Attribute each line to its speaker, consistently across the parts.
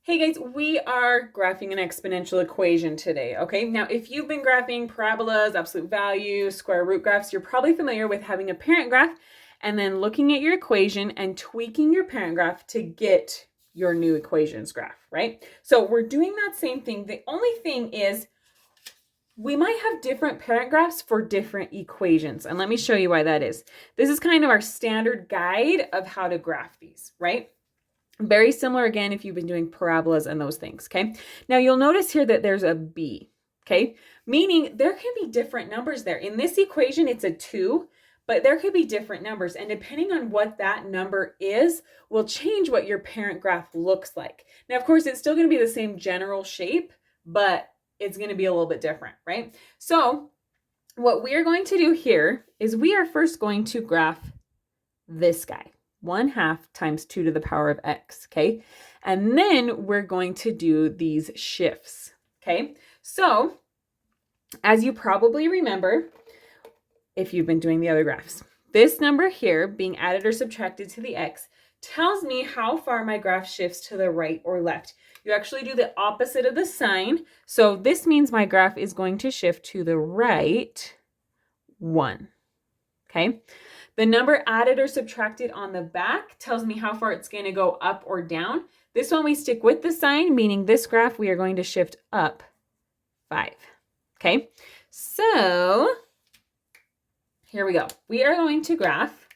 Speaker 1: Hey guys, we are graphing an exponential equation today, okay? Now, if you've been graphing parabolas, absolute values, square root graphs, you're probably familiar with having a parent graph and then looking at your equation and tweaking your parent graph to get your new equations graph, right? So we're doing that same thing. The only thing is we might have different parent graphs for different equations. And let me show you why that is. This is kind of our standard guide of how to graph these, right? Very similar again if you've been doing parabolas and those things, okay? Now you'll notice here that there's a b, okay? Meaning there can be different numbers there. In this equation, it's a 2, but there could be different numbers. And depending on what that number is, will change what your parent graph looks like. Now, of course, it's still going to be the same general shape, but it's going to be a little bit different, right? So what we are going to do here is we are first going to graph this guy. 1/2 times 2 to the power of x, okay? And then we're going to do these shifts, okay? So, as you probably remember, if you've been doing the other graphs, this number here being added or subtracted to the x tells me how far my graph shifts to the right or left. You actually do the opposite of the sign. So this means my graph is going to shift to the right 1, okay? The number added or subtracted on the back tells me how far it's going to go up or down. This one we stick with the sign, meaning this graph we are going to shift up 5. Okay, so here we go. We are going to graph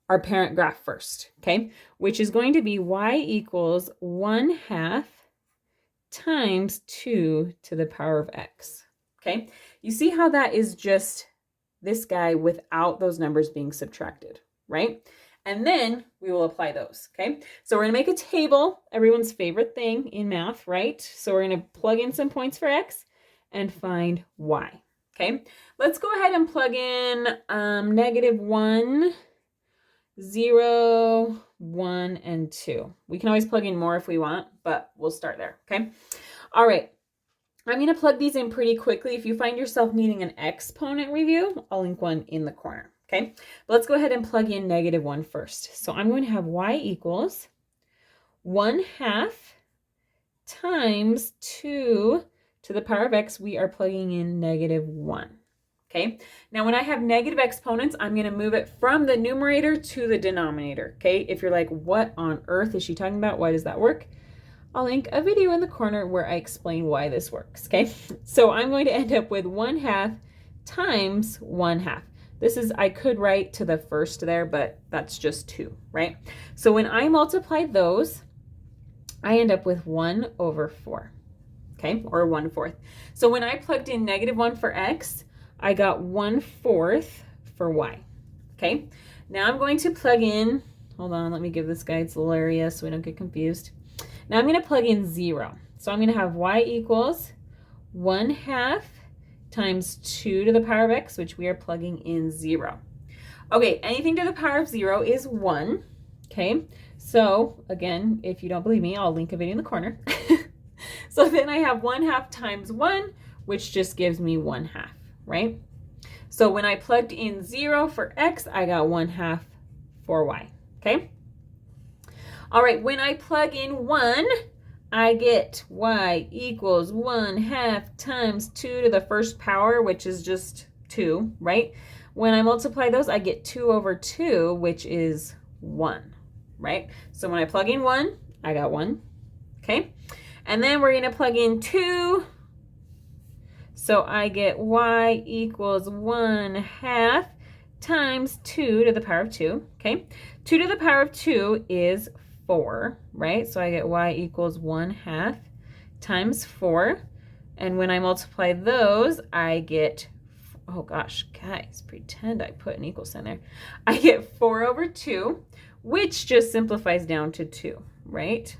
Speaker 1: our parent graph first, okay, which is going to be y equals 1/2 times 2 to the power of x. Okay, you see how that is just this guy without those numbers being subtracted, right? And then we will apply those, okay? So we're gonna make a table, everyone's favorite thing in math, right? So we're gonna plug in some points for x and find y, okay? Let's go ahead and plug in -1, 0, 1, and 2. We can always plug in more if we want, but we'll start there, okay? All right. I'm going to plug these in pretty quickly. If you find yourself needing an exponent review, I'll link one in the corner, okay? But let's go ahead and plug in -1 first. So I'm going to have y equals 1/2 times 2 to the power of x. We are plugging in -1, okay? Now, when I have negative exponents, I'm going to move it from the numerator to the denominator, okay? If you're like, what on earth is she talking about? Why does that work? I'll link a video in the corner where I explain why this works, okay? So I'm going to end up with 1/2 times 1/2. This is, I could write to the first there, but that's just 2, right? So when I multiply those, I end up with 1/4, okay? Or 1/4. So when I plugged in -1 for x, I got 1/4 for y, okay? Now I'm going to plug in, hold on, let me give this guy its little area so we don't get confused. Now I'm going to plug in 0. So I'm going to have y equals 1/2 times 2 to the power of x, which we are plugging in 0. Okay, anything to the power of 0 is 1. Okay, so again, if you don't believe me, I'll link a video in the corner. So then I have 1/2 times 1, which just gives me 1/2, right? So when I plugged in 0 for x, I got 1/2 for y, okay? All right, when I plug in 1, I get y equals 1/2 times 2 to the first power, which is just 2, right? When I multiply those, I get 2/2, which is 1, right? So when I plug in 1, I got 1, okay? And then we're going to plug in 2. So I get y equals 1/2 times 2 to the power of 2, okay? 2 to the power of 2 is 4, right? So I get y equals 1/2 times 4. And when I multiply those, I get, oh gosh, guys, pretend I put an equal sign there. I get 4/2, which just simplifies down to 2, right?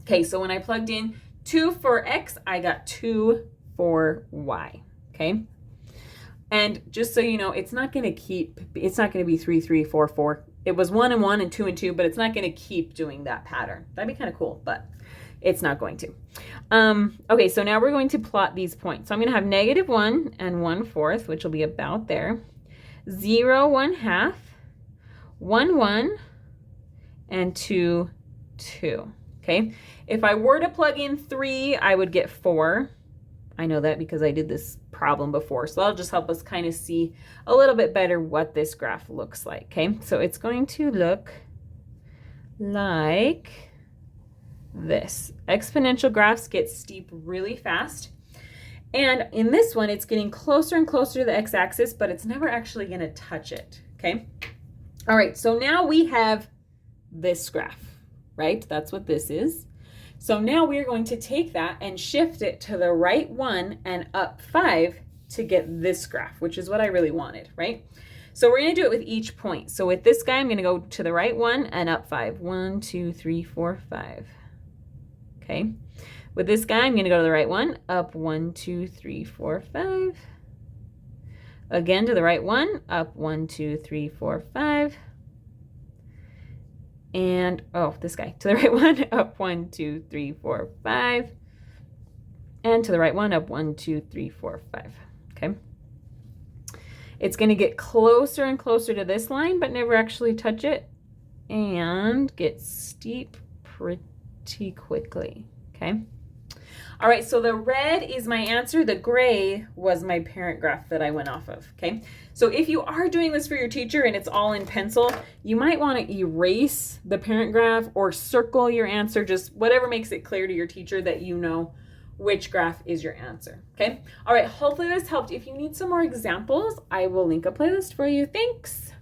Speaker 1: Okay, so when I plugged in 2 for x, I got 2 for y, okay? And just so you know, it's not going to be 3, 3, 4, 4. It was 1 and 1 and 2 and 2, but it's not going to keep doing that pattern. That'd be kind of cool, but it's not going to. Okay, so now we're going to plot these points. So I'm going to have -1 and 1/4, which will be about there. 0, 1/2, 1, 1, and 2, 2. Okay, if I were to plug in 3, I would get 4. I know that because I did this problem before, so that'll just help us kind of see a little bit better what this graph looks like. Okay, so it's going to look like this. Exponential graphs get steep really fast. And in this one, it's getting closer and closer to the x-axis, but it's never actually going to touch it. Okay. All right, so now we have this graph, right? That's what this is. So now we're going to take that and shift it to the right 1 and up 5 to get this graph, which is what I really wanted, right? So we're going to do it with each point. So with this guy, I'm going to go to the right 1 and up 5. 1, 2, 3, 4, 5. Okay. With this guy, I'm going to go to the right 1, up 1, 2, 3, 4, 5. Again to the right 1, up 1, 2, 3, 4, 5. And, oh, this guy, to the right 1, up 1, 2, 3, 4, 5. And to the right 1, up 1, 2, 3, 4, 5. Okay. It's going to get closer and closer to this line, but never actually touch it, and get steep pretty quickly. Okay. All right, so the red is my answer. The gray was my parent graph that I went off of, okay? So if you are doing this for your teacher and it's all in pencil, you might want to erase the parent graph or circle your answer, just whatever makes it clear to your teacher that you know which graph is your answer, okay? All right, hopefully this helped. If you need some more examples, I will link a playlist for you. Thanks.